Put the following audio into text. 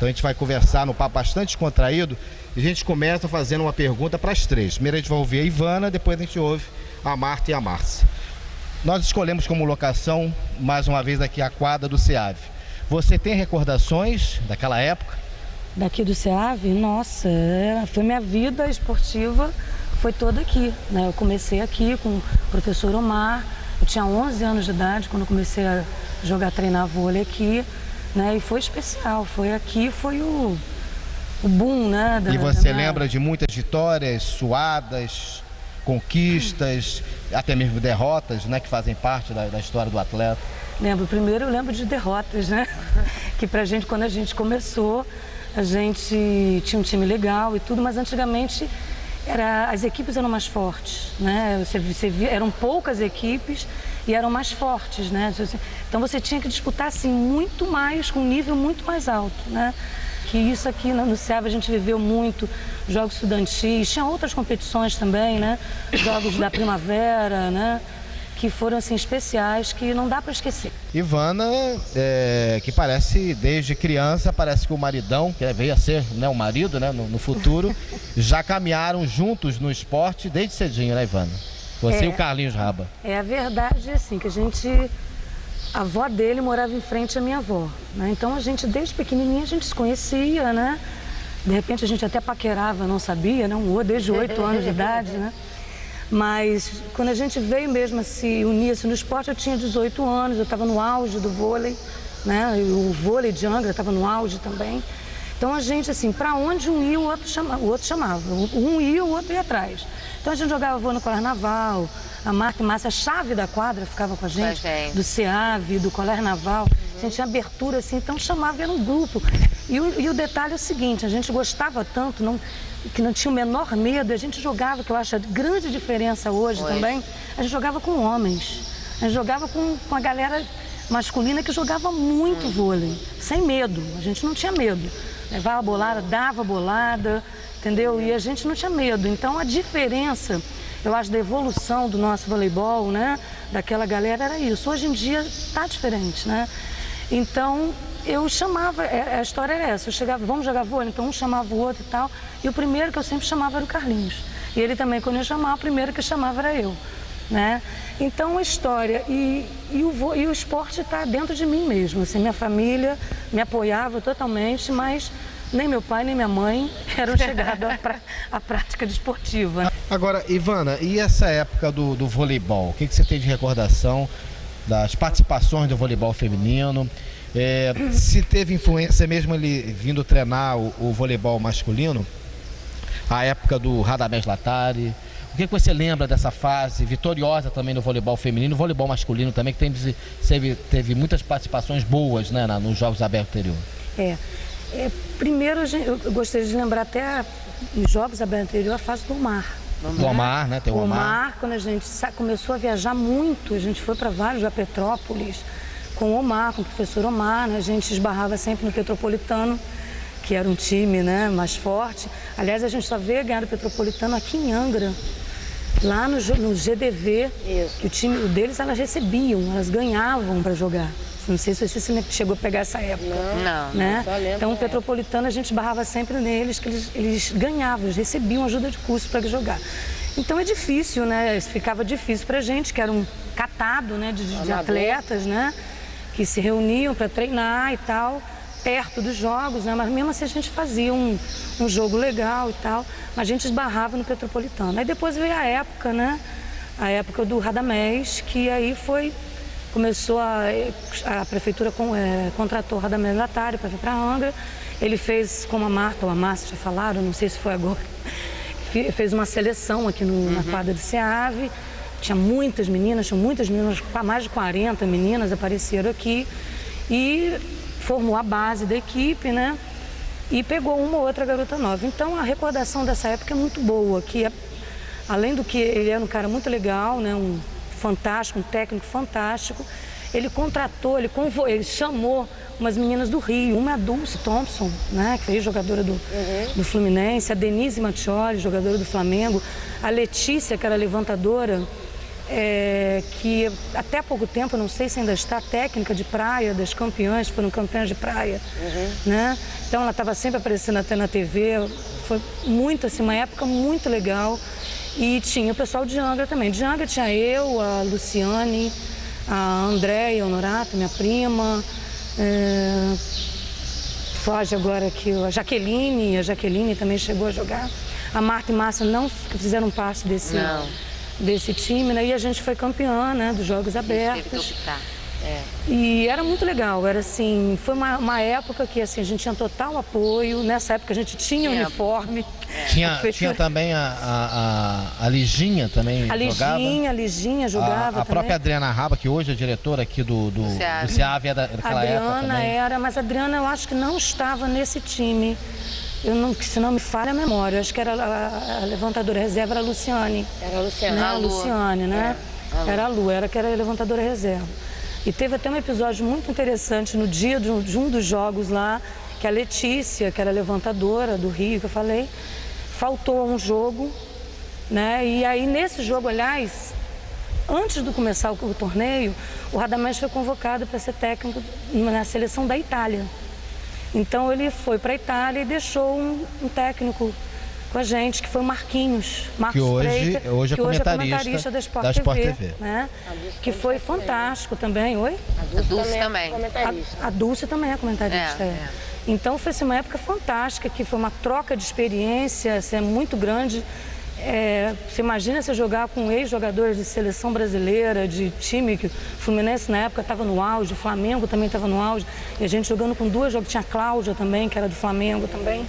Então a gente vai conversar no papo bastante descontraído e a gente começa fazendo uma pergunta para as três. Primeiro a gente vai ouvir a Ivana, depois a gente ouve a Marta e a Márcia. Nós escolhemos como locação, mais uma vez, aqui a quadra do SEAV. Você tem recordações daquela época? Daqui do SEAV? Nossa, foi minha vida esportiva, foi toda aqui, né? Eu comecei aqui com o professor Omar, eu tinha 11 anos de idade quando eu comecei a treinar vôlei aqui, né? E foi especial, foi aqui, foi o boom, né? E você lembra de muitas vitórias, suadas, conquistas, até mesmo derrotas, né? Que fazem parte da história do atleta? Lembro, primeiro eu lembro de derrotas, né? Que pra gente, quando a gente começou, a gente tinha um time legal e tudo, mas antigamente as equipes eram mais fortes, né? Você via, eram poucas equipes e eram mais fortes, né? Então você tinha que disputar assim muito mais, com um nível muito mais alto, né? Que isso aqui no SEAV a gente viveu muito, jogos estudantis, tinha outras competições também, né? Jogos da primavera, né? Que foram assim especiais, que não dá para esquecer. Ivana, que parece, desde criança, parece que o maridão, que veio a ser, né, o marido, né, no futuro, já caminharam juntos no esporte desde cedinho, né, Ivana? Você e o Carlinhos Raba. É a verdade, assim, que a avó dele morava em frente à minha avó, né? Então a gente, desde pequenininha, a gente se conhecia, né? De repente a gente até paquerava, não sabia, né? Desde 8 anos de idade, né? Mas quando a gente veio mesmo a se unir no esporte, eu tinha 18 anos, eu estava no auge do vôlei, né? O vôlei de Angra estava no auge também. Então a gente, assim, para onde um ia, o outro chamava. Um ia, o outro ia atrás. Então a gente jogava vôlei no Colégio Naval, a Marta e Márcia, a chave da quadra ficava com a gente, do SEAV, do Colégio Naval. A gente tinha abertura, assim, então chamava, era um grupo. E o detalhe é o seguinte, a gente gostava tanto, que não tinha o menor medo, a gente jogava, que eu acho a grande diferença hoje também, a gente jogava com homens, a gente jogava com a galera masculina que jogava muito vôlei, sem medo, a gente não tinha medo, levava bolada, dava bolada, entendeu? E a gente não tinha medo, então a diferença, eu acho, da evolução do nosso voleibol, né, daquela galera era isso, hoje em dia tá diferente, né, então eu chamava, a história era essa, eu chegava, vamos jogar vôlei, então um chamava o outro e tal, e o primeiro que eu sempre chamava era o Carlinhos. E ele também, quando eu chamava, o primeiro que chamava era eu, né? Então a história e o esporte está dentro de mim mesmo, assim, minha família me apoiava totalmente, mas nem meu pai nem minha mãe eram chegados à prática desportiva. Agora, Ivana, e essa época do voleibol? O que você tem de recordação das participações do voleibol feminino? Se teve influência mesmo ele vindo treinar o voleibol masculino, a época do Radamés Latari, o que você lembra dessa fase vitoriosa também no voleibol feminino, voleibol masculino também, que teve muitas participações boas, né, nos Jogos Abertos anterior? Primeiro eu gostaria de lembrar até nos Jogos Abertos anterior a fase do Omar. Do Omar, né? Tem o Omar, quando a gente começou a viajar muito, a gente foi para vários, a Petrópolis, com o Omar, com o professor Omar, né? A gente esbarrava sempre no Petropolitano, que era um time, né, mais forte. Aliás, a gente só veio ganhar o Petropolitano aqui em Angra, lá no GDV, que o time deles elas recebiam, elas ganhavam para jogar. Não sei se você chegou a pegar essa época. Não, né? só lembro. Então o Petropolitano a gente esbarrava sempre neles, que eles ganhavam, eles recebiam ajuda de custo para jogar. Então é difícil, né? Ficava difícil para a gente, que era um catado, né, de atletas, né? Que se reuniam para treinar e tal, perto dos jogos, né? Mas mesmo assim a gente fazia um jogo legal e tal, mas a gente esbarrava no Petropolitano. Aí depois veio a época, né? A época do Radamés, que aí começou a prefeitura contratou o Radamés Latari para vir para Angra. Ele fez, como a Marta ou a Márcia já falaram, não sei se foi agora, fez uma seleção aqui na quadra do SEAV. Tinha muitas meninas, mais de 40 meninas apareceram aqui e formou a base da equipe, né? E pegou uma ou outra garota nova. Então a recordação dessa época é muito boa, que além do que ele era um cara muito legal, né? Um fantástico, um técnico fantástico, ele contratou, ele chamou umas meninas do Rio, uma é a Dulce Thompson, né? Que foi jogadora do Fluminense, a Denise Mattioli, jogadora do Flamengo, a Letícia, que era levantadora, que até há pouco tempo, não sei se ainda está, técnica de praia das campeãs, foram campeãs de praia, né? Então ela estava sempre aparecendo até na TV, foi muito assim, uma época muito legal. E tinha o pessoal de Angra também. De Angra tinha eu, a Luciane, a Andréia Honorato, minha prima, foge agora aqui, a Jaqueline também chegou a jogar. A Marta e Márcia não fizeram parte desse time, né? E a gente foi campeã, né, dos Jogos Abertos. E era muito legal, era assim, foi uma época que assim, a gente tinha total apoio, nessa época a gente tinha uniforme. Tinha também a Liginha também jogava. A Liginha jogava também. A própria Adriana Raba, que hoje é diretora aqui do SEAV, é daquela época também. A Adriana era, mas a Adriana eu acho que não estava nesse time. Se não me falha a memória, eu acho que era a levantadora reserva, era a Luciane. Era a Luciane. Né? A Luciane, né? Era a Lu, que era a levantadora reserva. E teve até um episódio muito interessante no dia de um dos jogos lá, que a Letícia, que era a levantadora do Rio, que eu falei, faltou a um jogo, né? E aí nesse jogo, aliás, antes de começar o torneio, o Radamés foi convocado para ser técnico na seleção da Itália. Então ele foi para a Itália e deixou um técnico com a gente, que foi o Marquinhos Freitas, que hoje é comentarista da Sport TV. Né? Que foi fantástico também. Oi? A Dulce também. A Dulce também é comentarista. Então foi assim, uma época fantástica, que foi uma troca de experiência assim, muito grande. Você imagina você jogar com ex-jogadores de seleção brasileira, de time, que o Fluminense na época estava no auge, o Flamengo também estava no auge, e a gente jogando com duas jogadores, tinha a Cláudia também, que era do Flamengo também.